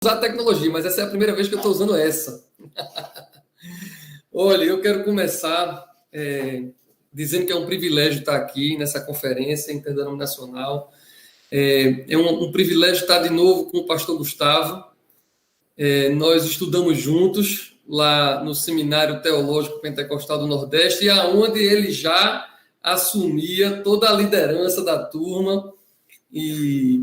usar tecnologia, mas essa é a primeira vez que eu estou usando essa. Olha, eu quero começar dizendo que é um privilégio estar aqui nessa conferência interdenominacional. É um privilégio estar de novo com o pastor Gustavo. Nós estudamos juntos lá no Seminário Teológico Pentecostal do Nordeste, e aonde ele já assumia toda a liderança da turma. E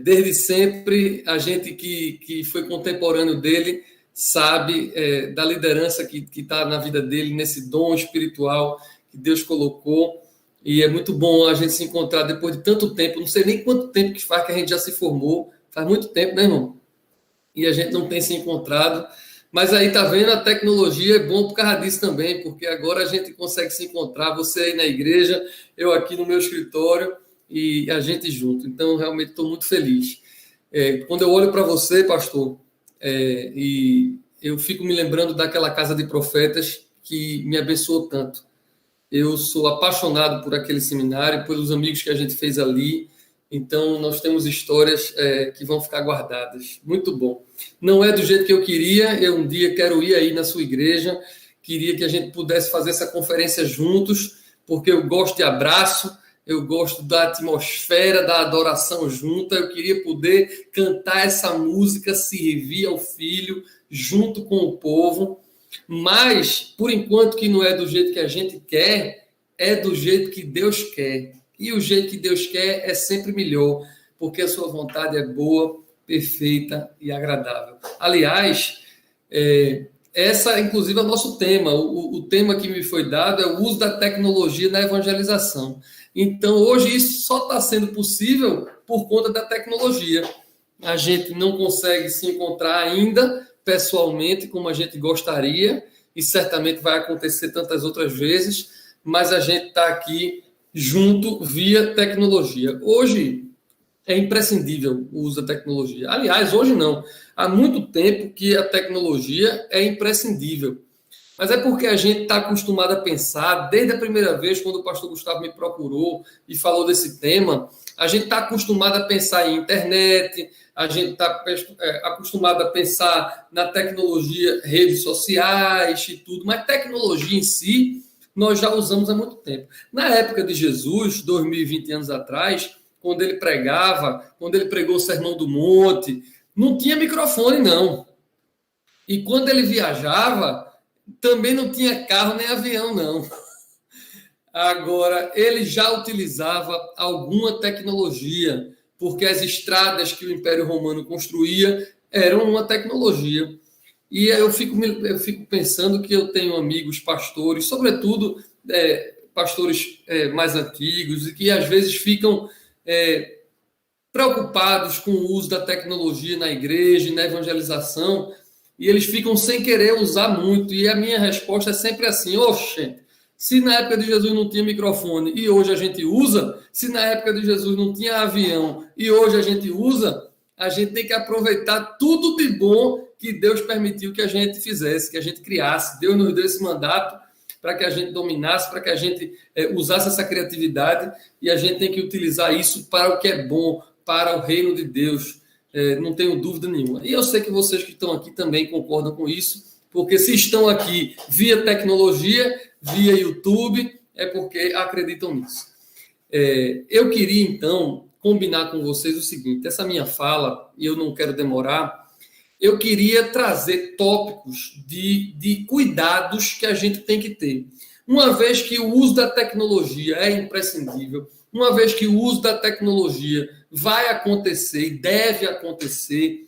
desde sempre, a gente que foi contemporâneo dele sabe da liderança que está na vida dele, nesse dom espiritual que Deus colocou. E é muito bom a gente se encontrar depois de tanto tempo. Não sei nem quanto tempo que faz que a gente já se formou. Faz muito tempo, né, irmão? E a gente não tem se encontrado. Mas aí, tá vendo, a tecnologia é bom por causa disso também, porque agora a gente consegue se encontrar, você aí na igreja, eu aqui no meu escritório, e a gente junto. Então, realmente, estou muito feliz. Quando eu olho para você, pastor, e eu fico me lembrando daquela casa de profetas que me abençoou tanto. Eu sou apaixonado por aquele seminário, pelos amigos que a gente fez ali. Então, nós temos histórias que vão ficar guardadas. Muito bom. Não é do jeito que eu queria. Eu um dia quero ir aí na sua igreja. Queria que a gente pudesse fazer essa conferência juntos, porque eu gosto de abraço, eu gosto da atmosfera, da adoração junta. Eu queria poder cantar essa música, servir ao Filho, junto com o povo. Mas, por enquanto que não é do jeito que a gente quer, é do jeito que Deus quer. E o jeito que Deus quer é sempre melhor, porque a sua vontade é boa, perfeita e agradável. Aliás, essa, inclusive, é o nosso tema. O tema que me foi dado é o uso da tecnologia na evangelização. Então, hoje, isso só está sendo possível por conta da tecnologia. A gente não consegue se encontrar ainda pessoalmente como a gente gostaria, e certamente vai acontecer tantas outras vezes, mas a gente está aqui junto via tecnologia. Hoje é imprescindível o uso da tecnologia. Aliás, hoje não. Há muito tempo que a tecnologia é imprescindível. Mas é porque a gente está acostumado a pensar, desde a primeira vez, quando o pastor Gustavo me procurou e falou desse tema, a gente está acostumado a pensar em internet, a gente está acostumado a pensar na tecnologia, redes sociais e tudo, mas tecnologia em si, nós já usamos há muito tempo. Na época de Jesus, 2020 anos atrás, quando ele pregou o Sermão do Monte, não tinha microfone, não. E quando ele viajava, também não tinha carro nem avião, não. Agora, ele já utilizava alguma tecnologia, porque as estradas que o Império Romano construía eram uma tecnologia. E eu fico pensando que eu tenho amigos pastores, sobretudo pastores mais antigos, e que às vezes ficam preocupados com o uso da tecnologia na igreja e na evangelização, e eles ficam sem querer usar muito. E a minha resposta é sempre assim: oxe, se na época de Jesus não tinha microfone e hoje a gente usa, se na época de Jesus não tinha avião e hoje a gente usa, a gente tem que aproveitar tudo de bom que Deus permitiu que a gente fizesse, que a gente criasse. Deus nos deu esse mandato para que a gente dominasse, para que a gente usasse essa criatividade, e a gente tem que utilizar isso para o que é bom, para o reino de Deus. Não tenho dúvida nenhuma. E eu sei que vocês que estão aqui também concordam com isso, porque se estão aqui via tecnologia, via YouTube, é porque acreditam nisso. Eu queria, então, combinar com vocês o seguinte: essa minha fala, e eu não quero demorar, eu queria trazer tópicos de cuidados que a gente tem que ter. Uma vez que o uso da tecnologia é imprescindível, uma vez que o uso da tecnologia vai acontecer e deve acontecer,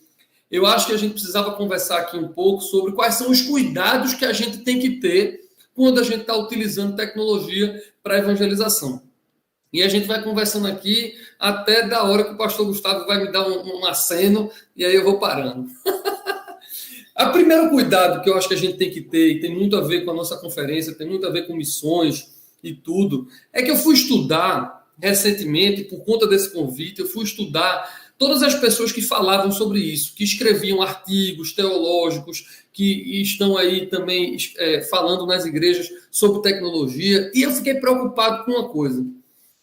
eu acho que a gente precisava conversar aqui um pouco sobre quais são os cuidados que a gente tem que ter quando a gente está utilizando tecnologia para evangelização. E a gente vai conversando aqui até da hora que o pastor Gustavo vai me dar um aceno, e aí eu vou parando. O primeiro cuidado que eu acho que a gente tem que ter, e tem muito a ver com a nossa conferência, tem muito a ver com missões e tudo, é que eu fui estudar recentemente, por conta desse convite, eu fui estudar todas as pessoas que falavam sobre isso, que escreviam artigos teológicos, que estão aí também falando nas igrejas sobre tecnologia, e eu fiquei preocupado com uma coisa.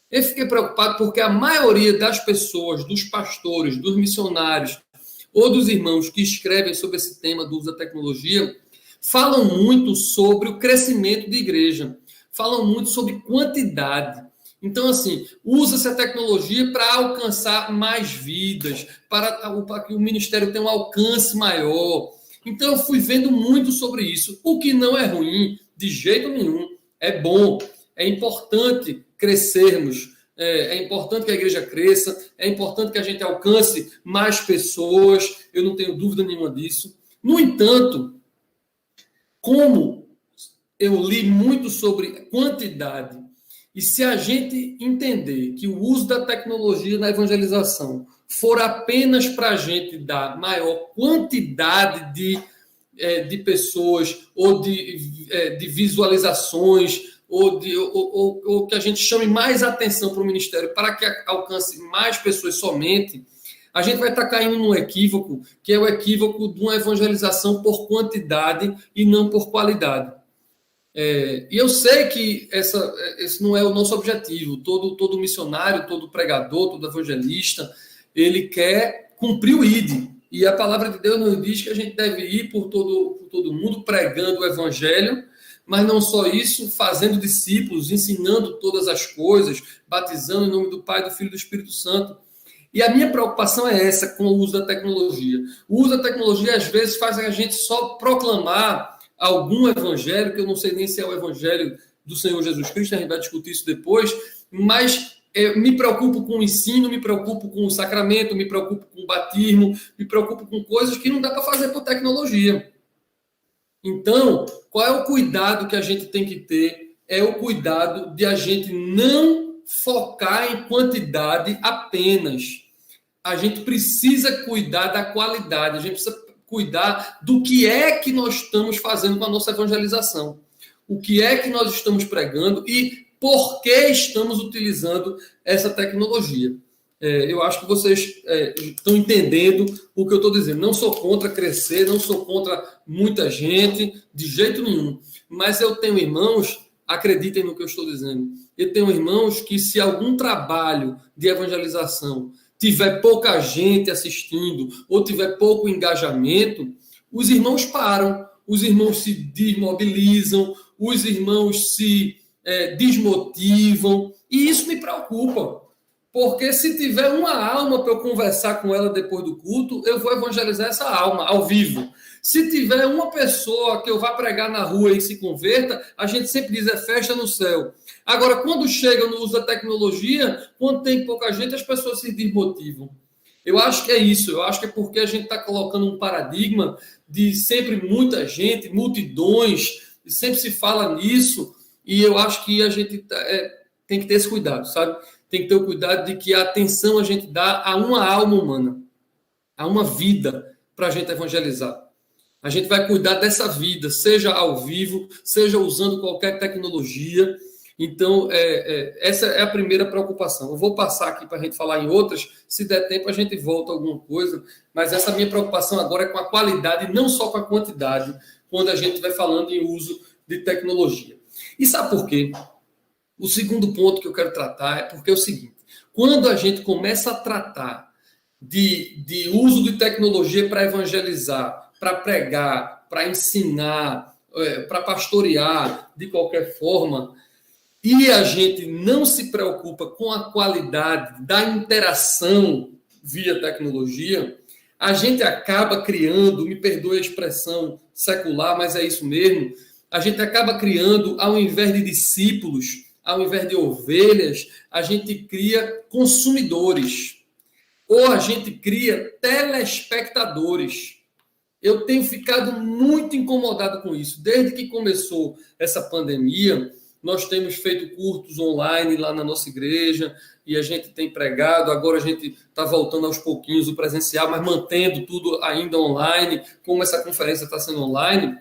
Eu fiquei preocupado porque a maioria das pessoas, dos pastores, dos missionários, ou dos irmãos que escrevem sobre esse tema do uso da tecnologia, falam muito sobre o crescimento de igreja, falam muito sobre quantidade. Então, assim, usa-se a tecnologia para alcançar mais vidas, para que o ministério tenha um alcance maior. Então, eu fui vendo muito sobre isso, o que não é ruim, de jeito nenhum, é bom, é importante crescermos, é importante que a igreja cresça, é importante que a gente alcance mais pessoas, eu não tenho dúvida nenhuma disso. No entanto, como eu li muito sobre quantidade, e se a gente entender que o uso da tecnologia na evangelização for apenas para a gente dar maior quantidade de pessoas, ou de visualizações, ou que a gente chame mais atenção para o ministério para que alcance mais pessoas somente, a gente vai estar caindo num equívoco, que é o equívoco de uma evangelização por quantidade e não por qualidade. E eu sei que esse não é o nosso objetivo. Todo missionário, todo pregador, todo evangelista, ele quer cumprir o ID. E a palavra de Deus nos diz que a gente deve ir por todo mundo pregando o evangelho, mas não só isso, fazendo discípulos, ensinando todas as coisas, batizando em nome do Pai, do Filho e do Espírito Santo. E a minha preocupação é essa com o uso da tecnologia. O uso da tecnologia, às vezes, faz a gente só proclamar algum evangelho, que eu não sei nem se é o evangelho do Senhor Jesus Cristo, a gente vai discutir isso depois, mas me preocupo com o ensino, me preocupo com o sacramento, me preocupo com o batismo, me preocupo com coisas que não dá para fazer por tecnologia. Então, qual é o cuidado que a gente tem que ter? É o cuidado de a gente não focar em quantidade apenas. A gente precisa cuidar da qualidade, a gente precisa cuidar do que é que nós estamos fazendo com a nossa evangelização. O que é que nós estamos pregando e por que estamos utilizando essa tecnologia. Eu acho que vocês estão entendendo o que eu estou dizendo. Não sou contra crescer, não sou contra muita gente, de jeito nenhum. Mas eu tenho irmãos, acreditem no que eu estou dizendo, eu tenho irmãos que se algum trabalho de evangelização tiver pouca gente assistindo ou tiver pouco engajamento, os irmãos param, os irmãos se desmobilizam, os irmãos se desmotivam, e isso me preocupa, porque se tiver uma alma para eu conversar com ela depois do culto, eu vou evangelizar essa alma ao vivo. Se tiver uma pessoa que eu vá pregar na rua e se converta, a gente sempre diz, é festa no céu. Agora, quando chega no uso da tecnologia, quando tem pouca gente, as pessoas se desmotivam. Eu acho que é isso, eu acho que é porque a gente está colocando um paradigma de sempre muita gente, multidões, e sempre se fala nisso, e eu acho que a gente tem que ter esse cuidado, sabe? Tem que ter o cuidado de que a atenção a gente dá a uma alma humana, a uma vida para a gente evangelizar. A gente vai cuidar dessa vida, seja ao vivo, seja usando qualquer tecnologia. Então, essa é a primeira preocupação. Eu vou passar aqui para a gente falar em outras, se der tempo a gente volta a alguma coisa, mas essa minha preocupação agora é com a qualidade, não só com a quantidade, quando a gente vai falando em uso de tecnologia. E sabe por quê? O segundo ponto que eu quero tratar é porque é o seguinte, quando a gente começa a tratar de uso de tecnologia para evangelizar, para pregar, para ensinar, para pastorear, de qualquer forma, e a gente não se preocupa com a qualidade da interação via tecnologia, a gente acaba criando, me perdoe a expressão secular, mas é isso mesmo, a gente acaba criando, ao invés de discípulos, ao invés de ovelhas, a gente cria consumidores, ou a gente cria telespectadores. Eu tenho ficado muito incomodado com isso. Desde que começou essa pandemia, nós temos feito cultos online lá na nossa igreja, e a gente tem pregado, agora a gente está voltando aos pouquinhos o presencial, mas mantendo tudo ainda online, como essa conferência está sendo online.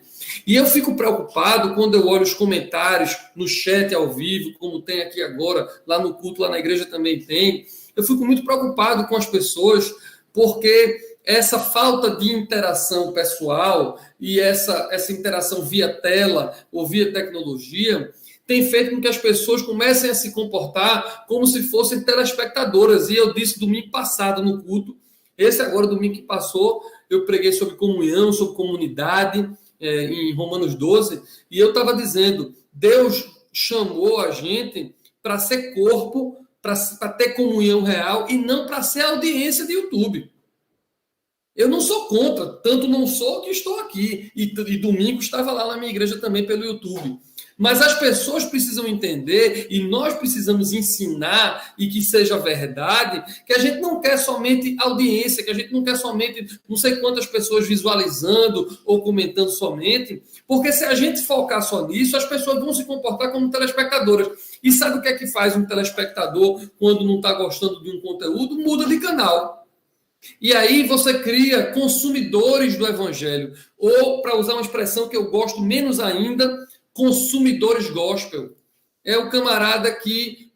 E eu fico preocupado quando eu olho os comentários no chat ao vivo, como tem aqui agora, lá no culto, lá na igreja também tem. Eu fico muito preocupado com as pessoas, porque essa falta de interação pessoal e essa interação via tela ou via tecnologia tem feito com que as pessoas comecem a se comportar como se fossem telespectadoras. E eu disse domingo passado no culto Esse agora, domingo que passou, eu preguei sobre comunhão, sobre comunidade, em Romanos 12, e eu estava dizendo, Deus chamou a gente para ser corpo, para ter comunhão real, e não para ser audiência de YouTube. Eu não sou contra, tanto não sou que estou aqui. E domingo estava lá na minha igreja também pelo YouTube. Mas as pessoas precisam entender, e nós precisamos ensinar, e que seja verdade, que a gente não quer somente audiência, que a gente não quer somente não sei quantas pessoas visualizando ou comentando somente, porque se a gente focar só nisso, as pessoas vão se comportar como telespectadoras. E sabe o que é que faz um telespectador quando não está gostando de um conteúdo? Muda de canal. E aí você cria consumidores do evangelho, ou, para usar uma expressão que eu gosto menos ainda, consumidores gospel. É o camarada que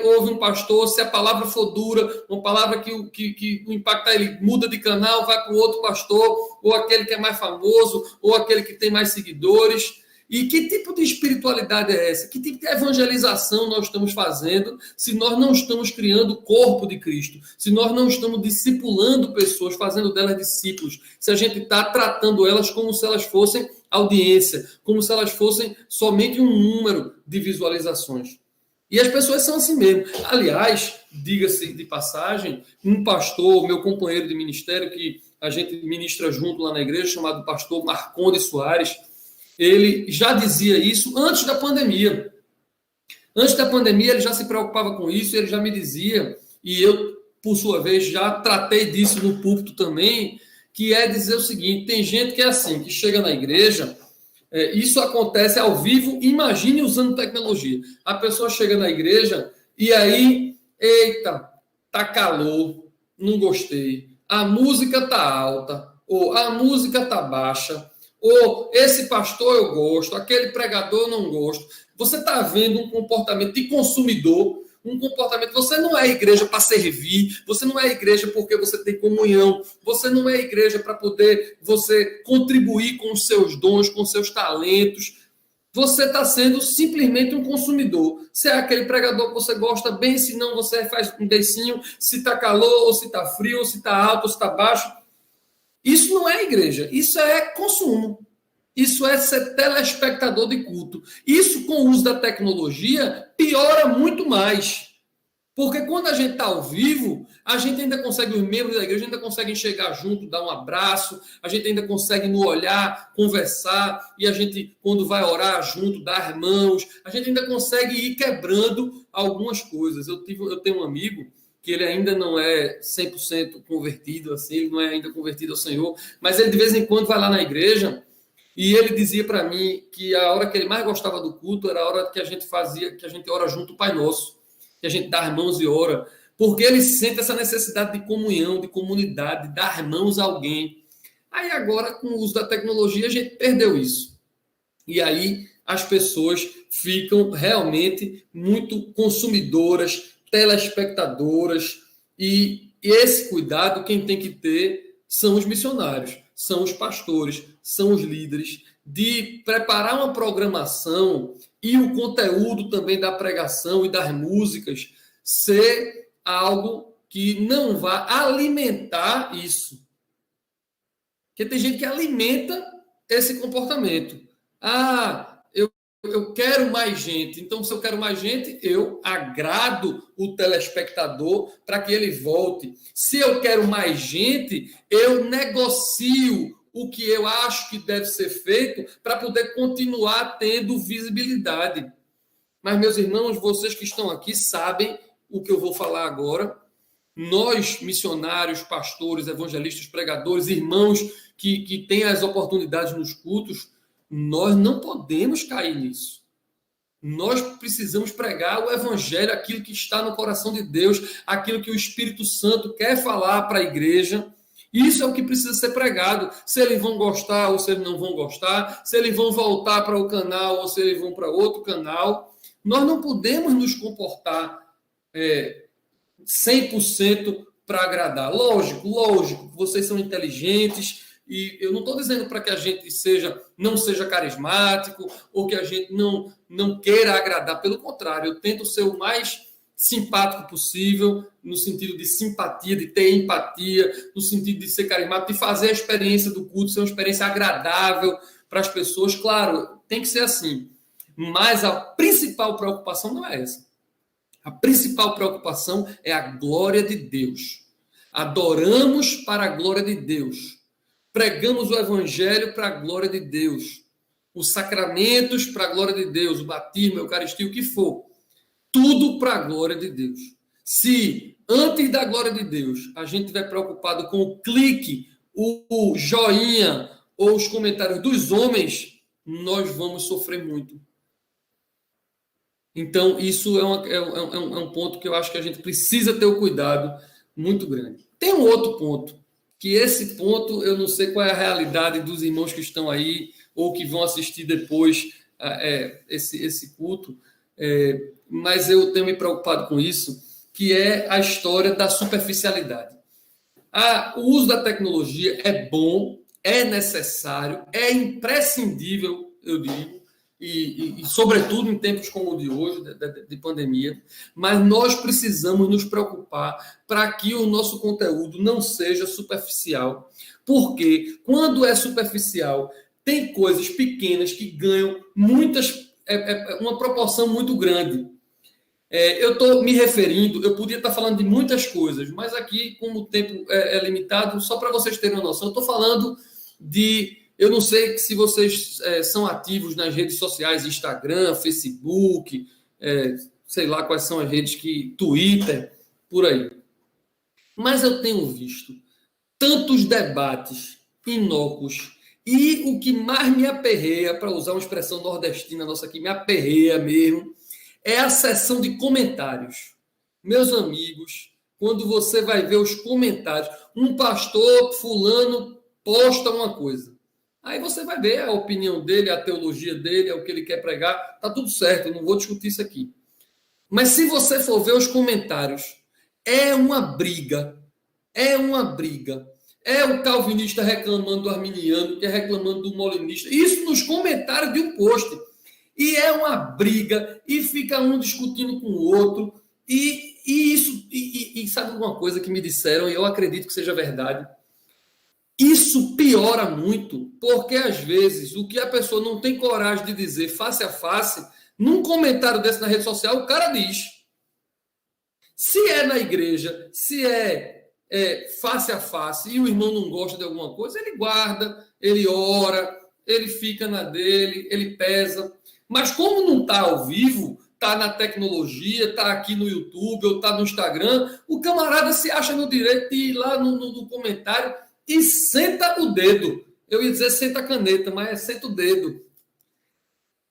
ouve um pastor, se a palavra for dura, uma palavra que o impacta ele, muda de canal, vai para o outro pastor, ou aquele que é mais famoso, ou aquele que tem mais seguidores. E que tipo de espiritualidade é essa? Que tipo de evangelização nós estamos fazendo se nós não estamos criando o corpo de Cristo? Se nós não estamos discipulando pessoas, fazendo delas discípulos? Se a gente está tratando elas como se elas fossem audiência, como se elas fossem somente um número de visualizações. E as pessoas são assim mesmo. Aliás, diga-se de passagem, um pastor, meu companheiro de ministério, que a gente ministra junto lá na igreja, chamado pastor Marcondes Soares, ele já dizia isso antes da pandemia. Antes da pandemia, ele já se preocupava com isso, ele já me dizia, e eu, por sua vez, já tratei disso no púlpito também, que é dizer o seguinte, tem gente que é assim, que chega na igreja, isso acontece ao vivo, imagine usando tecnologia. A pessoa chega na igreja e aí, eita, tá calor, não gostei. A música tá alta, ou a música tá baixa, ou esse pastor eu gosto, aquele pregador eu não gosto. Você está vendo um comportamento de consumidor, um comportamento. Você não é igreja para servir, você não é igreja porque você tem comunhão, você não é igreja para poder você contribuir com os seus dons, com os seus talentos. Você está sendo simplesmente um consumidor. Se é aquele pregador que você gosta bem, se não, você faz um beicinho, se está calor, ou se está frio, ou se está alto, ou se está baixo. Isso não é igreja, isso é consumo. Isso é ser telespectador de culto. Isso, com o uso da tecnologia, piora muito mais. Porque quando a gente está ao vivo, a gente ainda consegue, os membros da igreja ainda conseguem chegar junto, dar um abraço, a gente ainda consegue no olhar, conversar, e a gente, quando vai orar junto, dar mãos, a gente ainda consegue ir quebrando algumas coisas. Eu tenho um amigo que ele ainda não é 100% convertido, assim, ele não é ainda convertido ao Senhor, mas ele de vez em quando vai lá na igreja e ele dizia para mim que a hora que ele mais gostava do culto era a hora que a gente ora junto o Pai Nosso, que a gente dá as mãos e ora, porque ele sente essa necessidade de comunhão, de comunidade, de dar mãos a alguém. Aí agora, com o uso da tecnologia, a gente perdeu isso. E aí as pessoas ficam realmente muito consumidoras, telespectadoras, e esse cuidado quem tem que ter são os missionários, são os pastores, são os líderes, de preparar uma programação e o conteúdo também da pregação e das músicas ser algo que não vá alimentar isso. Porque tem gente que alimenta esse comportamento. Eu quero mais gente. Então, se eu quero mais gente, eu agrado o telespectador para que ele volte. Se eu quero mais gente, eu negocio o que eu acho que deve ser feito para poder continuar tendo visibilidade. Mas, meus irmãos, vocês que estão aqui sabem o que eu vou falar agora. Nós, missionários, pastores, evangelistas, pregadores, irmãos que têm as oportunidades nos cultos, nós não podemos cair nisso. Nós precisamos pregar o evangelho, aquilo que está no coração de Deus, aquilo que o Espírito Santo quer falar para a igreja. Isso é o que precisa ser pregado. Se eles vão gostar ou se eles não vão gostar, se eles vão voltar para o canal ou se eles vão para outro canal. Nós não podemos nos comportar 100% para agradar. Lógico, vocês são inteligentes, e eu não estou dizendo para que a gente não seja carismático ou que a gente não queira agradar. Pelo contrário, eu tento ser o mais simpático possível, no sentido de simpatia, de ter empatia, no sentido de ser carismático, de fazer a experiência do culto ser uma experiência agradável para as pessoas. Claro, tem que ser assim. Mas a principal preocupação não é essa. A principal preocupação é a glória de Deus. Adoramos para a glória de Deus. Pregamos o evangelho para a glória de Deus. Os sacramentos para a glória de Deus, o batismo, a eucaristia, o que for. Tudo para a glória de Deus. Se antes da glória de Deus a gente estiver preocupado com o clique, o joinha ou os comentários dos homens, nós vamos sofrer muito. Então, isso é um ponto que eu acho que a gente precisa ter um cuidado muito grande. Tem um outro ponto, que esse ponto eu não sei qual é a realidade dos irmãos que estão aí ou que vão assistir depois esse culto, mas eu tenho me preocupado com isso, que é a história da superficialidade. O uso da tecnologia é bom, é necessário, é imprescindível, eu digo, e sobretudo em tempos como o de hoje, de pandemia, mas nós precisamos nos preocupar para que o nosso conteúdo não seja superficial, porque quando é superficial, tem coisas pequenas que ganham uma proporção muito grande. Eu estou me referindo, eu podia estar falando de muitas coisas, mas aqui, como o tempo é limitado, só para vocês terem uma noção, eu estou falando eu não sei se vocês são ativos nas redes sociais, Instagram, Facebook, sei lá quais são as redes Twitter, por aí. Mas eu tenho visto tantos debates inócuos e o que mais me aperreia, para usar uma expressão nordestina nossa aqui, me aperreia mesmo, é a seção de comentários. Meus amigos, quando você vai ver os comentários, um pastor fulano posta uma coisa. Aí você vai ver a opinião dele, a teologia dele, é o que ele quer pregar, tá tudo certo, eu não vou discutir isso aqui. Mas se você for ver os comentários, é uma briga. É uma briga. É o calvinista reclamando do arminiano, que é reclamando do molinista. Isso nos comentários de um post. E é uma briga, e fica um discutindo com o outro. E sabe uma coisa que me disseram, e eu acredito que seja verdade? Isso piora muito, porque às vezes o que a pessoa não tem coragem de dizer face a face, num comentário desse na rede social, o cara diz. Se é na igreja, se é face a face e o irmão não gosta de alguma coisa, ele guarda, ele ora, ele fica na dele, ele pesa. Mas como não está ao vivo, está na tecnologia, está aqui no YouTube ou está no Instagram, o camarada se acha no direito de ir lá no comentário e senta o dedo. Eu ia dizer senta a caneta, mas é senta o dedo.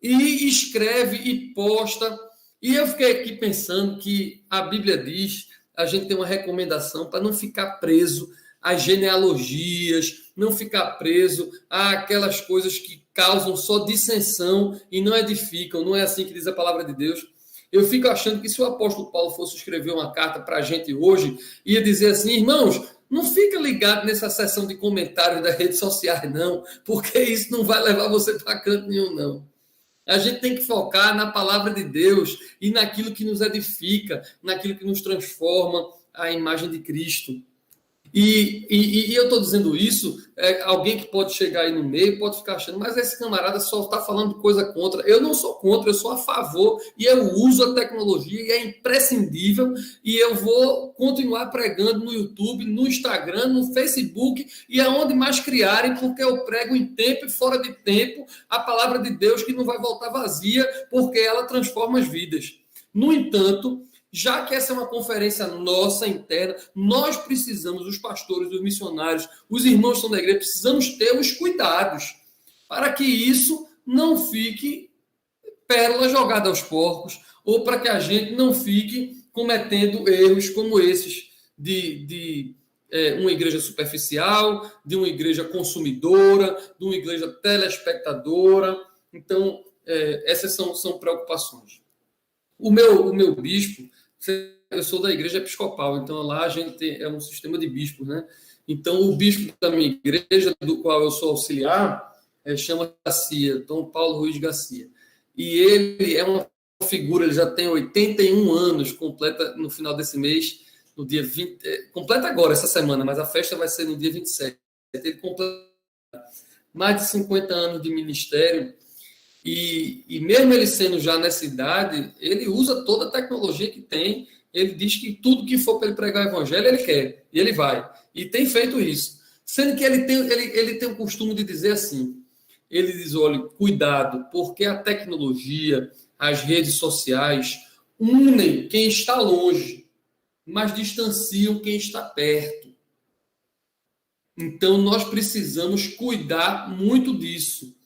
E escreve e posta. E eu fiquei aqui pensando que a Bíblia diz, a gente tem uma recomendação para não ficar preso às genealogias, não ficar preso àquelas coisas que causam só dissensão e não edificam. Não é assim que diz a palavra de Deus. Eu fico achando que se o apóstolo Paulo fosse escrever uma carta para a gente hoje, ia dizer assim, irmãos, não fica ligado nessa seção de comentários das redes sociais, não, porque isso não vai levar você para canto nenhum, não. A gente tem que focar na palavra de Deus e naquilo que nos edifica, naquilo que nos transforma à imagem de Cristo. E eu estou dizendo isso, alguém que pode chegar aí no meio pode ficar achando, mas esse camarada só está falando de coisa contra. Eu não sou contra, eu sou a favor, e eu uso a tecnologia, e é imprescindível, e eu vou continuar pregando no YouTube, no Instagram, no Facebook, e aonde mais criarem, porque eu prego em tempo e fora de tempo a palavra de Deus que não vai voltar vazia, porque ela transforma as vidas. No entanto, já que essa é uma conferência nossa, interna, nós precisamos, os pastores, os missionários, os irmãos que estão da igreja, precisamos ter os cuidados para que isso não fique pérola jogada aos porcos ou para que a gente não fique cometendo erros como esses de uma igreja superficial, de uma igreja consumidora, de uma igreja telespectadora. Então, essas são preocupações. O meu bispo, eu sou da igreja episcopal, então lá a gente é um sistema de bispos, né? Então o bispo da minha igreja, do qual eu sou auxiliar, chama Garcia, Dom Paulo Ruiz Garcia. E ele é uma figura, ele já tem 81 anos, completa no final desse mês, no dia 20, completa agora, essa semana, mas a festa vai ser no dia 27. Ele completa mais de 50 anos de ministério, e mesmo ele sendo já nessa idade, ele usa toda a tecnologia que tem, ele diz que tudo que for para ele pregar o evangelho, ele quer, e ele vai, e tem feito isso. Sendo que ele tem o costume de dizer assim, ele diz, olha, cuidado, porque a tecnologia, as redes sociais, unem quem está longe, mas distanciam quem está perto. Então, nós precisamos cuidar muito disso.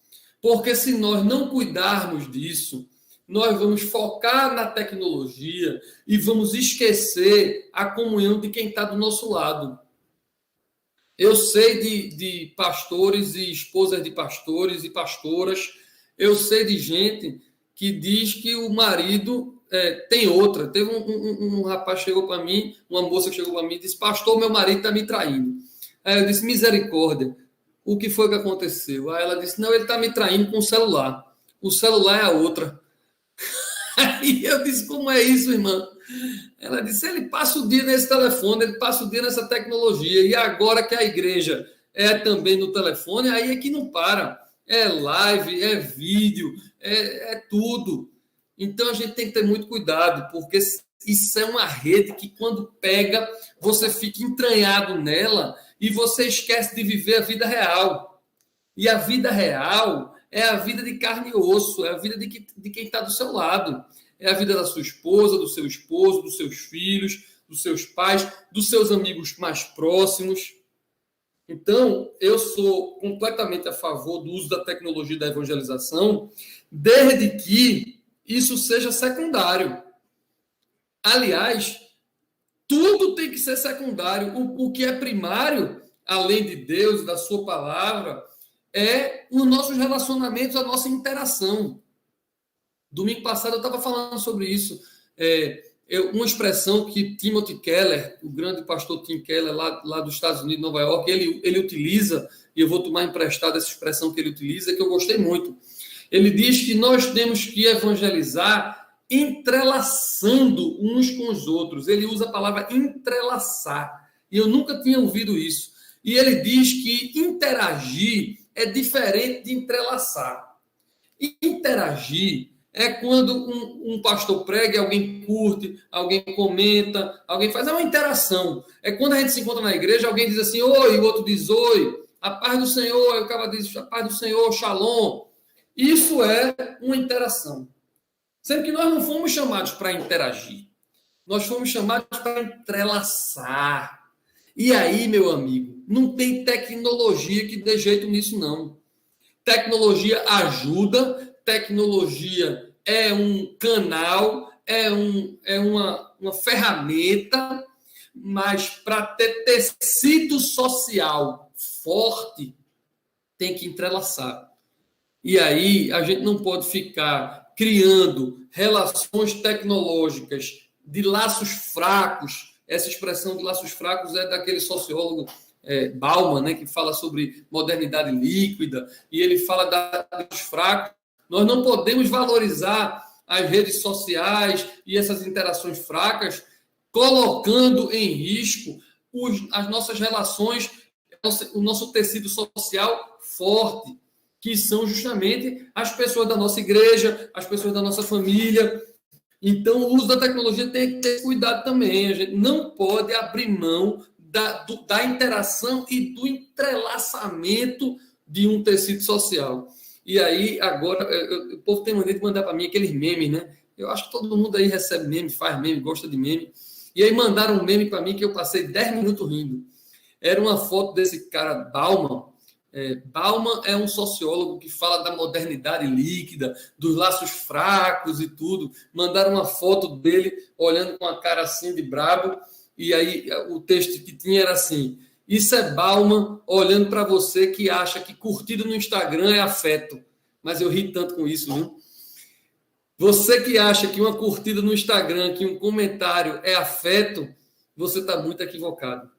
Porque se nós não cuidarmos disso, nós vamos focar na tecnologia e vamos esquecer a comunhão de quem está do nosso lado. Eu sei de pastores e esposas de pastores e pastoras, eu sei de gente que diz que o marido tem outra. Teve um rapaz que chegou para mim, uma moça que chegou para mim e disse, pastor, meu marido está me traindo. Aí eu disse, misericórdia, o que foi que aconteceu? Aí ela disse, não, ele está me traindo com o celular. O celular é a outra. Aí eu disse, como é isso, irmã? Ela disse, ele passa o dia nesse telefone, ele passa o dia nessa tecnologia, e agora que a igreja é também no telefone, aí é que não para. É live, é vídeo, é tudo. Então a gente tem que ter muito cuidado, porque isso é uma rede que quando pega, você fica entranhado nela e você esquece de viver a vida real. E a vida real é a vida de carne e osso, é a vida de quem está do seu lado. É a vida da sua esposa, do seu esposo, dos seus filhos, dos seus pais, dos seus amigos mais próximos. Então, eu sou completamente a favor do uso da tecnologia da evangelização, desde que isso seja secundário. Aliás, tudo tem que ser secundário. O que é primário, além de Deus e da sua palavra, é os nossos relacionamentos, a nossa interação. Domingo passado eu estava falando sobre isso. Uma expressão que Timothy Keller, o grande pastor Tim Keller, lá dos Estados Unidos, Nova York, ele utiliza, e eu vou tomar emprestado essa expressão que ele utiliza, que eu gostei muito. Ele diz que nós temos que evangelizar entrelaçando uns com os outros. Ele usa a palavra entrelaçar, e eu nunca tinha ouvido isso. E ele diz que interagir é diferente de entrelaçar. E interagir é quando um pastor prega e alguém curte, alguém comenta, alguém faz. É uma interação. É quando a gente se encontra na igreja, alguém diz assim, oi, o outro diz oi, a paz do Senhor, aí o cara diz, a paz do Senhor, shalom. Isso é uma interação. Sendo que nós não fomos chamados para interagir. Nós fomos chamados para entrelaçar. E aí, meu amigo, não tem tecnologia que dê jeito nisso, não. Tecnologia ajuda, tecnologia é um canal, é uma ferramenta, mas para ter tecido social forte, tem que entrelaçar. E aí a gente não pode ficar criando relações tecnológicas de laços fracos. Essa expressão de laços fracos é daquele sociólogo Bauman, né, que fala sobre modernidade líquida, e ele fala dos fracos. Nós não podemos valorizar as redes sociais e essas interações fracas, colocando em risco as nossas relações, o nosso tecido social forte, que são justamente as pessoas da nossa igreja, as pessoas da nossa família. Então, o uso da tecnologia tem que ter cuidado também. A gente não pode abrir mão da interação e do entrelaçamento de um tecido social. E aí, agora, o povo tem mania de mandar para mim aqueles memes, né? Eu acho que todo mundo aí recebe meme, faz meme, gosta de meme. E aí mandaram um meme para mim que eu passei 10 minutos rindo. Era uma foto desse cara, Bauman. Bauman é um sociólogo que fala da modernidade líquida, dos laços fracos e tudo. Mandaram uma foto dele olhando com a cara assim de brabo. E aí o texto que tinha era assim: isso é Bauman olhando para você que acha que curtida no Instagram é afeto. Mas eu ri tanto com isso, viu? Você que acha que uma curtida no Instagram, que um comentário é afeto, você está muito equivocado.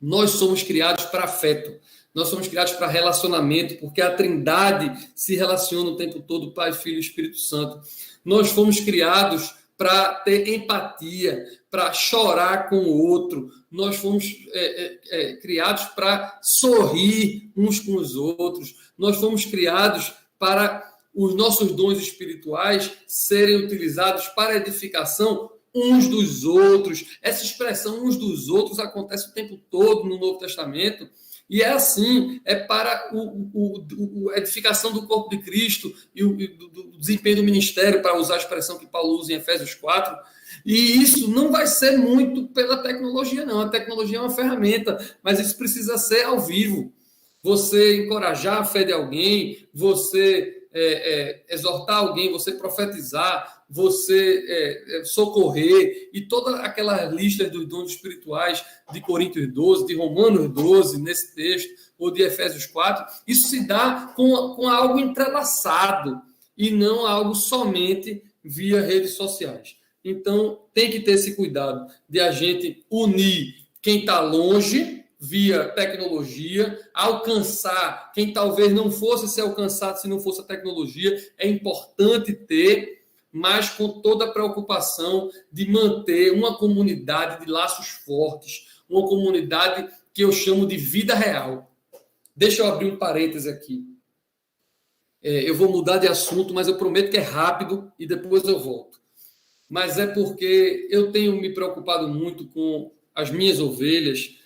Nós somos criados para afeto. Nós somos criados para relacionamento, porque a Trindade se relaciona o tempo todo, Pai, Filho e Espírito Santo. nós fomos criados para ter empatia, para chorar com o outro, nós fomos criados para sorrir uns com os outros, nós fomos criados para os nossos dons espirituais serem utilizados para a edificação uns dos outros. Essa expressão uns dos outros acontece o tempo todo no Novo Testamento, e é assim, é para a edificação do corpo de Cristo e do desempenho do ministério, para usar a expressão que Paulo usa em Efésios 4. E isso não vai ser muito pela tecnologia, não. A tecnologia é uma ferramenta, mas isso precisa ser ao vivo. Você encorajar a fé de alguém, você exortar alguém, você profetizar, você socorrer, e toda aquela lista dos dons espirituais de Coríntios 12, de Romanos 12, nesse texto, ou de Efésios 4, isso se dá com algo entrelaçado, e não algo somente via redes sociais. Então, tem que ter esse cuidado de a gente unir quem está longe, via tecnologia, alcançar quem talvez não fosse ser alcançado se não fosse a tecnologia. É importante ter, mas com toda a preocupação de manter uma comunidade de laços fortes, uma comunidade que eu chamo de vida real. Deixa eu abrir um parêntese aqui. Eu vou mudar de assunto, mas eu prometo que é rápido e depois eu volto. Mas é porque eu tenho me preocupado muito com as minhas ovelhas,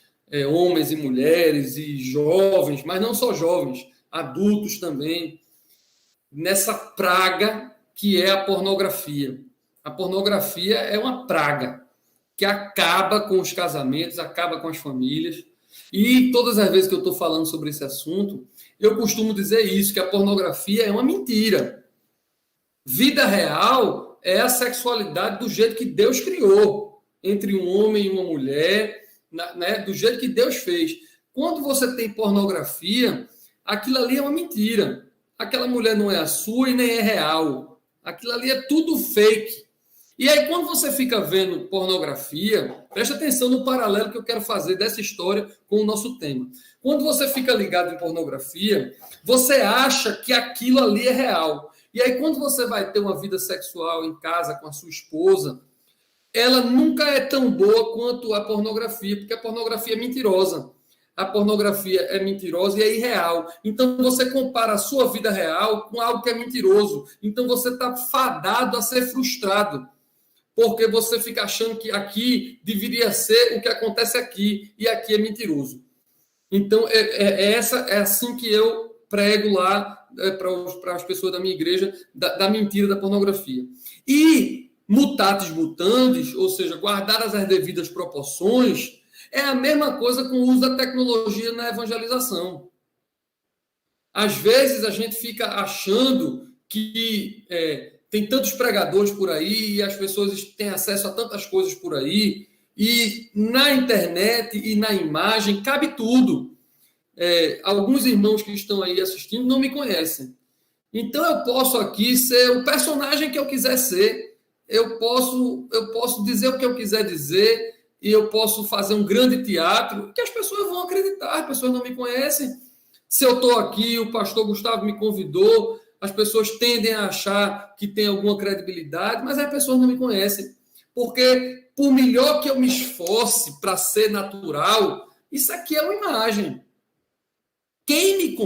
homens e mulheres e jovens, mas não só jovens, adultos também, nessa praga que é a pornografia. A pornografia é uma praga que acaba com os casamentos, acaba com as famílias. E todas as vezes que eu estou falando sobre esse assunto, eu costumo dizer isso, que a pornografia é uma mentira. Vida real é a sexualidade do jeito que Deus criou, entre um homem e uma mulher, do jeito que Deus fez. Quando você tem pornografia, aquilo ali é uma mentira. Aquela mulher não é a sua e nem é real. Aquilo ali é tudo fake. E aí, quando você fica vendo pornografia, preste atenção no paralelo que eu quero fazer dessa história com o nosso tema. Quando você fica ligado em pornografia, você acha que aquilo ali é real. E aí, quando você vai ter uma vida sexual em casa com a sua esposa, ela nunca é tão boa quanto a pornografia, porque a pornografia é mentirosa. A pornografia é mentirosa e é irreal. Então, você compara a sua vida real com algo que é mentiroso. Então, você está fadado a ser frustrado, porque você fica achando que aqui deveria ser o que acontece aqui, e aqui é mentiroso. Então, é assim que eu prego lá para as pessoas da minha igreja, da mentira da pornografia. E mutatis mutandis, ou seja, guardadas as devidas proporções, é a mesma coisa com o uso da tecnologia na evangelização. Às vezes a gente fica achando que tem tantos pregadores por aí e as pessoas têm acesso a tantas coisas por aí, e na internet e na imagem cabe tudo. Alguns irmãos que estão aí assistindo não me conhecem. Então eu posso aqui ser o personagem que eu quiser ser. Eu posso dizer o que eu quiser dizer, e eu posso fazer um grande teatro que as pessoas vão acreditar. As pessoas não me conhecem. Se eu estou aqui, o pastor Gustavo me convidou, as pessoas tendem a achar que tem alguma credibilidade, mas as pessoas não me conhecem. Porque, por melhor que eu me esforce para ser natural, isso aqui é uma imagem. Quem me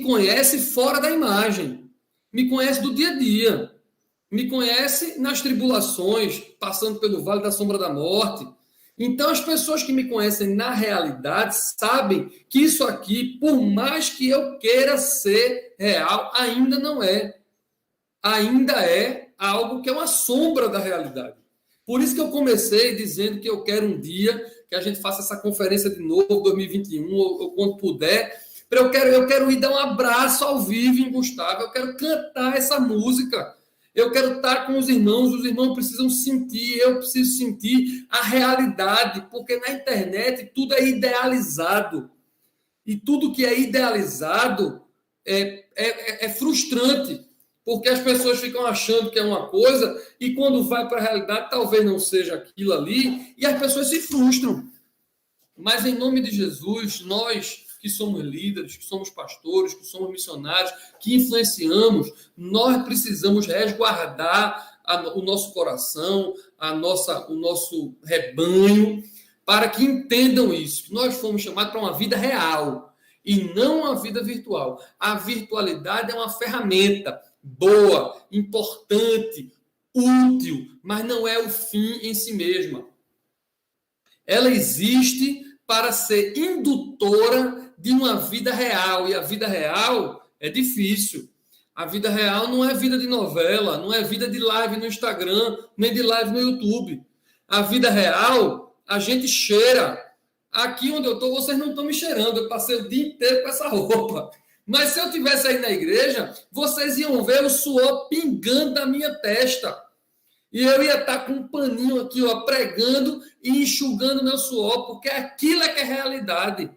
conhece fora da imagem. Me conhece do dia a dia. Me conhece nas tribulações, passando pelo vale da sombra da morte. Então, as pessoas que me conhecem na realidade sabem que isso aqui, por mais que eu queira ser real, ainda não é. Ainda é algo que é uma sombra da realidade. Por isso que eu comecei dizendo que eu quero um dia que a gente faça essa conferência de novo, 2021, ou quando puder. Eu quero ir dar um abraço ao vivo em Gustavo, eu quero cantar essa música. Eu quero estar com os irmãos precisam sentir, eu preciso sentir a realidade, porque na internet tudo é idealizado. E tudo que é idealizado é frustrante, porque as pessoas ficam achando que é uma coisa e quando vai para a realidade talvez não seja aquilo ali e as pessoas se frustram. Mas em nome de Jesus, nós que somos líderes, que somos pastores, que somos missionários, que influenciamos, nós precisamos resguardar o nosso coração, o nosso rebanho, para que entendam isso, que nós fomos chamados para uma vida real e não uma vida virtual. A virtualidade é uma ferramenta boa, importante, útil, mas não é o fim em si mesma. Ela existe para ser indutora de uma vida real, e a vida real é difícil. A vida real não é vida de novela, não é vida de live no Instagram, nem de live no YouTube. A vida real, a gente cheira. Aqui onde eu estou, vocês não estão me cheirando. Eu passei o dia inteiro com essa roupa. Mas se eu tivesse aí na igreja, vocês iam ver o suor pingando da minha testa. E eu ia estar com um paninho aqui, ó, pregando e enxugando meu suor, porque aquilo é que é realidade.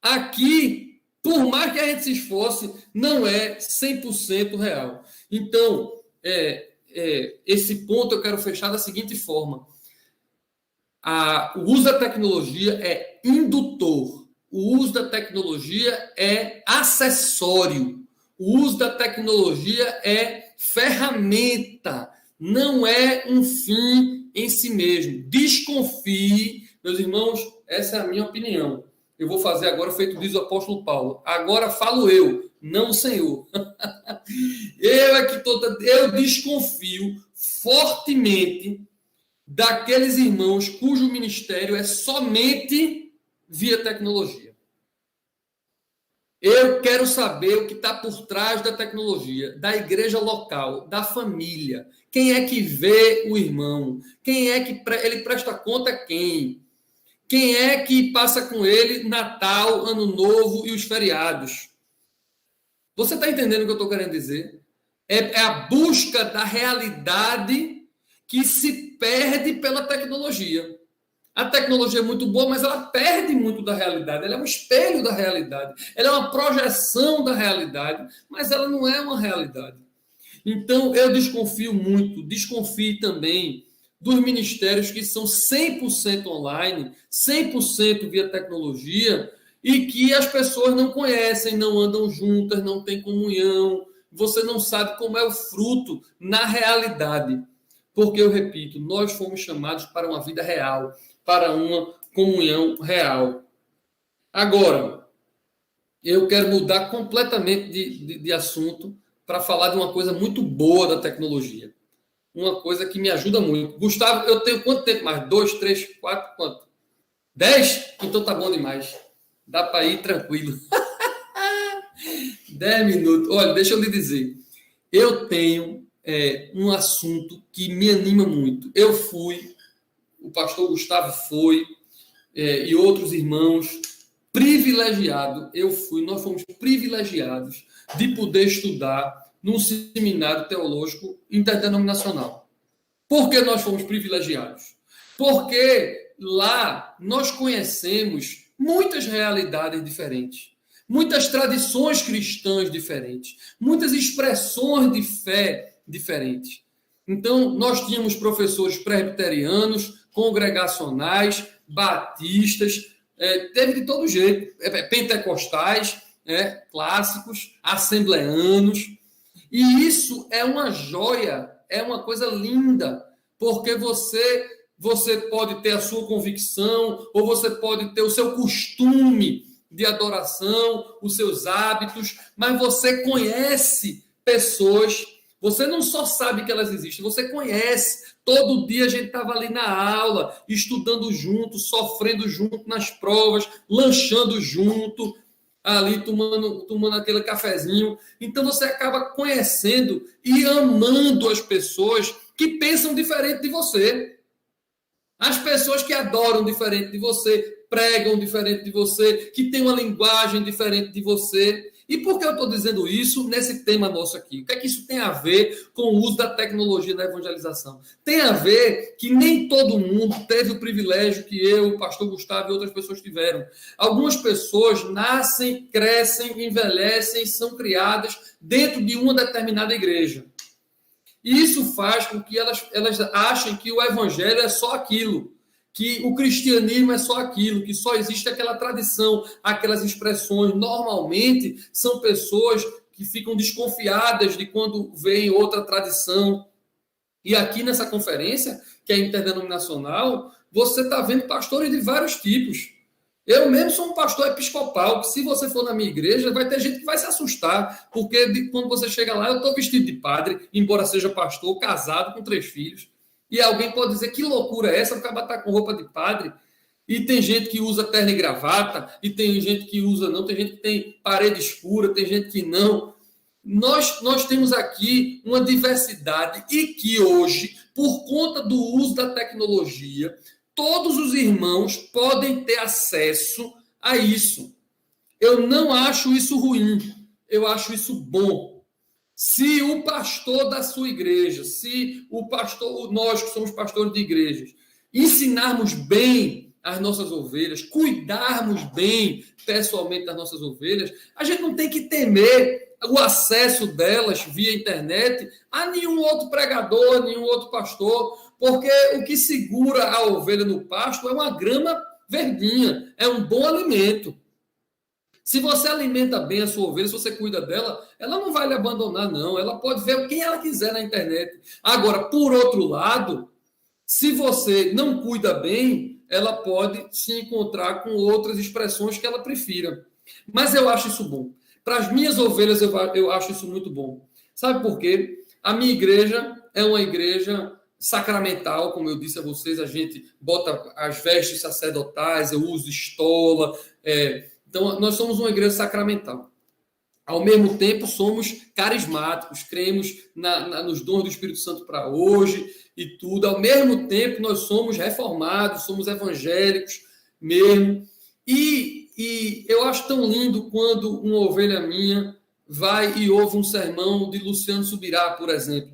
Aqui, por mais que a gente se esforce, não é 100% real. Então, esse ponto eu quero fechar da seguinte forma. O uso da tecnologia é indutor. O uso da tecnologia é acessório. O uso da tecnologia é ferramenta. Não é um fim em si mesmo. Desconfie, meus irmãos, essa é a minha opinião. Eu vou fazer agora feito diz o apóstolo Paulo. Agora falo eu, não o Senhor. Eu desconfio fortemente daqueles irmãos cujo ministério é somente via tecnologia. Eu quero saber o que está por trás da tecnologia, da igreja local, da família. Quem é que vê o irmão? Quem é que ele presta conta a quem? Quem é que passa com ele Natal, Ano Novo e os feriados? Você está entendendo o que eu estou querendo dizer? É a busca da realidade que se perde pela tecnologia. A tecnologia é muito boa, mas ela perde muito da realidade. Ela é um espelho da realidade. Ela é uma projeção da realidade, mas ela não é uma realidade. Então, eu desconfio muito, desconfio também dos ministérios que são 100% online, 100% via tecnologia, e que as pessoas não conhecem, não andam juntas, não têm comunhão. Você não sabe como é o fruto na realidade. Porque, eu repito, nós fomos chamados para uma vida real, para uma comunhão real. Agora, eu quero mudar completamente de assunto para falar de uma coisa muito boa da tecnologia. Uma coisa que me ajuda muito. Gustavo, eu tenho quanto tempo mais? 2, 3, 4, quanto? 10? Então tá bom demais. Dá para ir tranquilo. 10 minutos. Olha, deixa eu lhe dizer. Eu tenho um assunto que me anima muito. Eu fui, o pastor Gustavo foi, e outros irmãos, nós fomos privilegiados de poder estudar num seminário teológico interdenominacional. Por que nós fomos privilegiados? Porque lá nós conhecemos muitas realidades diferentes, muitas tradições cristãs diferentes, muitas expressões de fé diferentes. Então, nós tínhamos professores presbiterianos, congregacionais, batistas, teve de todo jeito, pentecostais, clássicos, assembleanos. E isso é uma joia, é uma coisa linda, porque você pode ter a sua convicção, ou você pode ter o seu costume de adoração, os seus hábitos, mas você conhece pessoas, você não só sabe que elas existem, você conhece. Todo dia a gente estava ali na aula, estudando junto, sofrendo junto nas provas, lanchando junto, ali tomando aquele cafezinho. Então você acaba conhecendo e amando as pessoas que pensam diferente de você. As pessoas que adoram diferente de você, pregam diferente de você, que têm uma linguagem diferente de você. E por que eu estou dizendo isso nesse tema nosso aqui? O que é que isso tem a ver com o uso da tecnologia na evangelização? Tem a ver que nem todo mundo teve o privilégio que eu, o pastor Gustavo e outras pessoas tiveram. Algumas pessoas nascem, crescem, envelhecem, são criadas dentro de uma determinada igreja. E isso faz com que elas achem que o evangelho é só aquilo. que o cristianismo é só aquilo, que só existe aquela tradição, aquelas expressões. Normalmente são pessoas que ficam desconfiadas de quando vem outra tradição. E aqui nessa conferência, que é interdenominacional, você está vendo pastores de vários tipos. Eu mesmo sou um pastor episcopal, que se você for na minha igreja, vai ter gente que vai se assustar, porque quando você chega lá, eu estou vestido de padre, embora seja pastor, casado, com 3 filhos. E alguém pode dizer, que loucura é essa, o cara tá com roupa de padre? E tem gente que usa terno e gravata, e tem gente que usa não, tem gente que tem parede escura, tem gente que não. Nós temos aqui uma diversidade e que hoje, por conta do uso da tecnologia, todos os irmãos podem ter acesso a isso. Eu não acho isso ruim, eu acho isso bom. Se o pastor da sua igreja, se o pastor, nós que somos pastores de igrejas, ensinarmos bem as nossas ovelhas, cuidarmos bem pessoalmente das nossas ovelhas, a gente não tem que temer o acesso delas via internet a nenhum outro pregador, a nenhum outro pastor, porque o que segura a ovelha no pasto é uma grama verdinha, é um bom alimento. Se você alimenta bem a sua ovelha, se você cuida dela, ela não vai lhe abandonar, não. Ela pode ver quem ela quiser na internet. Agora, por outro lado, se você não cuida bem, ela pode se encontrar com outras expressões que ela prefira. Mas eu acho isso bom. Para as minhas ovelhas, eu acho isso muito bom. Sabe por quê? A minha igreja é uma igreja sacramental, como eu disse a vocês, a gente bota as vestes sacerdotais, eu uso estola, então, nós somos uma igreja sacramental. Ao mesmo tempo, somos carismáticos, cremos nos dons do Espírito Santo para hoje e tudo. Ao mesmo tempo, nós somos reformados, somos evangélicos mesmo. E eu acho tão lindo quando uma ovelha minha vai e ouve um sermão de Luciano Subirá, por exemplo,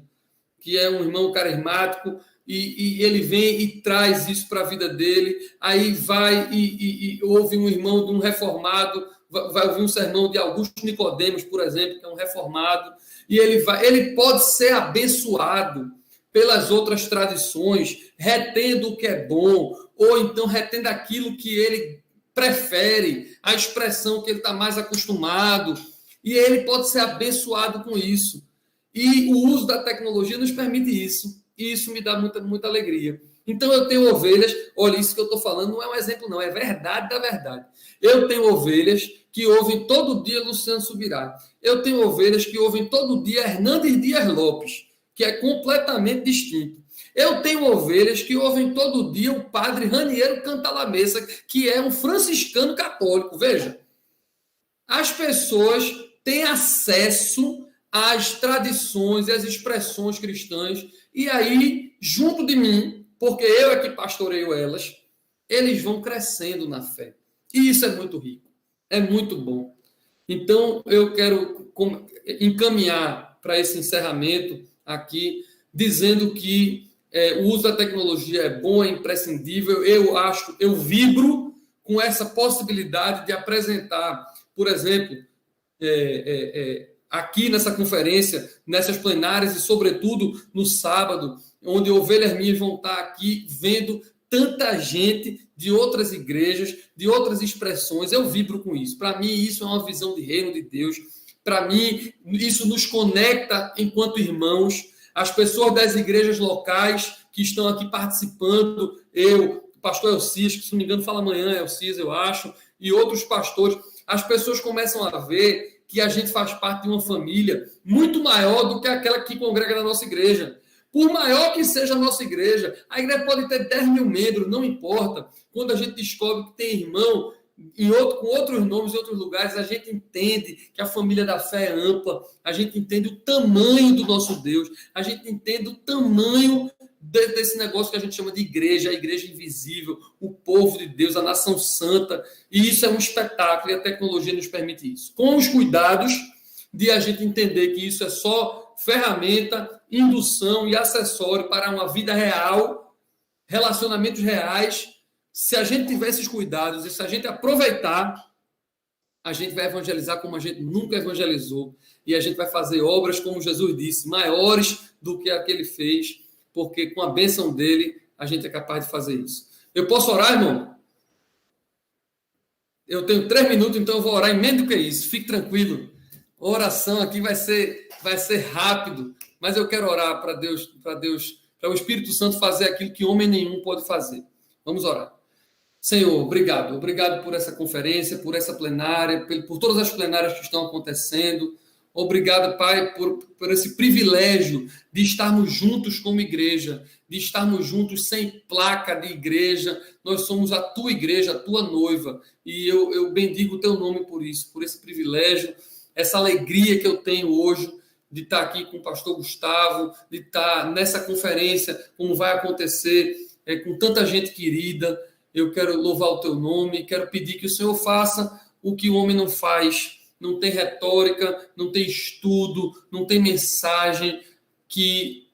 que é um irmão carismático, e ele vem e traz isso para a vida dele, aí vai e ouve um irmão de um reformado, vai ouvir um sermão de Augusto Nicodemos, por exemplo, que é um reformado, e ele pode ser abençoado pelas outras tradições, retendo o que é bom, ou então retendo aquilo que ele prefere, a expressão que ele está mais acostumado, e ele pode ser abençoado com isso. E o uso da tecnologia nos permite isso. E isso me dá muita, muita alegria. Então, eu tenho ovelhas, olha, isso que eu estou falando não é um exemplo, não, é verdade da verdade. Eu tenho ovelhas que ouvem todo dia Luciano Subirá. Eu tenho ovelhas que ouvem todo dia Hernandes Dias Lopes, que é completamente distinto. Eu tenho ovelhas que ouvem todo dia o padre Raniero Cantalamessa, que é um franciscano católico. Veja, as pessoas têm acesso às tradições e às expressões cristãs, e aí, junto de mim, porque eu é que pastoreio elas, eles vão crescendo na fé. E isso é muito rico, é muito bom. Então, eu quero encaminhar para esse encerramento aqui, dizendo que o uso da tecnologia é bom, é imprescindível. Eu vibro com essa possibilidade de apresentar, por exemplo, aqui nessa conferência, nessas plenárias e, sobretudo, no sábado, onde ovelhas minhas vão estar aqui vendo tanta gente de outras igrejas, de outras expressões. Eu vibro com isso. Para mim, isso é uma visão de reino de Deus. Para mim, isso nos conecta enquanto irmãos. As pessoas das igrejas locais que estão aqui participando, o pastor Elcis, que, se não me engano, fala amanhã, Elcis, eu acho, e outros pastores, as pessoas começam a ver que a gente faz parte de uma família muito maior do que aquela que congrega na nossa igreja. Por maior que seja a nossa igreja, a igreja pode ter 10 mil membros, não importa. Quando a gente descobre que tem irmão com outros nomes em outros lugares, a gente entende que a família da fé é ampla, a gente entende o tamanho do nosso Deus, a gente entende o tamanho desse negócio que a gente chama de igreja, a igreja invisível, o povo de Deus, a nação santa, e isso é um espetáculo, e a tecnologia nos permite isso. Com os cuidados de a gente entender que isso é só ferramenta, indução e acessório para uma vida real, relacionamentos reais. Se a gente tiver esses cuidados e se a gente aproveitar, a gente vai evangelizar como a gente nunca evangelizou, e a gente vai fazer obras, como Jesus disse, maiores do que a que ele fez, porque com a bênção dele, a gente é capaz de fazer isso. Eu posso orar, irmão? Eu tenho 3 minutos, então eu vou orar em menos do que isso. Fique tranquilo. A oração aqui vai ser rápido, mas eu quero orar para Deus, para o Espírito Santo fazer aquilo que homem nenhum pode fazer. Vamos orar. Senhor, obrigado. Obrigado por essa conferência, por essa plenária, por todas as plenárias que estão acontecendo. Obrigado, Pai, por esse privilégio de estarmos juntos como igreja, de estarmos juntos sem placa de igreja. Nós somos a tua igreja, a tua noiva. E eu bendigo o teu nome por isso, por esse privilégio, essa alegria que eu tenho hoje de estar aqui com o pastor Gustavo, de estar nessa conferência, como vai acontecer, com tanta gente querida. Eu quero louvar o teu nome, quero pedir que o Senhor faça o que o homem não faz. Não tem retórica, não tem estudo, não tem mensagem que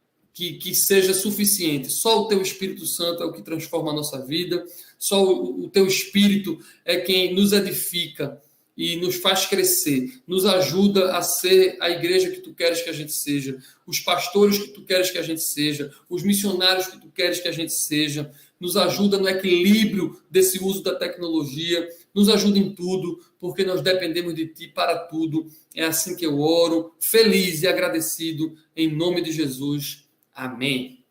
seja suficiente. Só o teu Espírito Santo é o que transforma a nossa vida, só o teu Espírito é quem nos edifica e nos faz crescer, nos ajuda a ser a igreja que tu queres que a gente seja, os pastores que tu queres que a gente seja, os missionários que tu queres que a gente seja, nos ajuda no equilíbrio desse uso da tecnologia, nos ajuda em tudo, porque nós dependemos de ti para tudo. É assim que eu oro, feliz e agradecido, em nome de Jesus. Amém.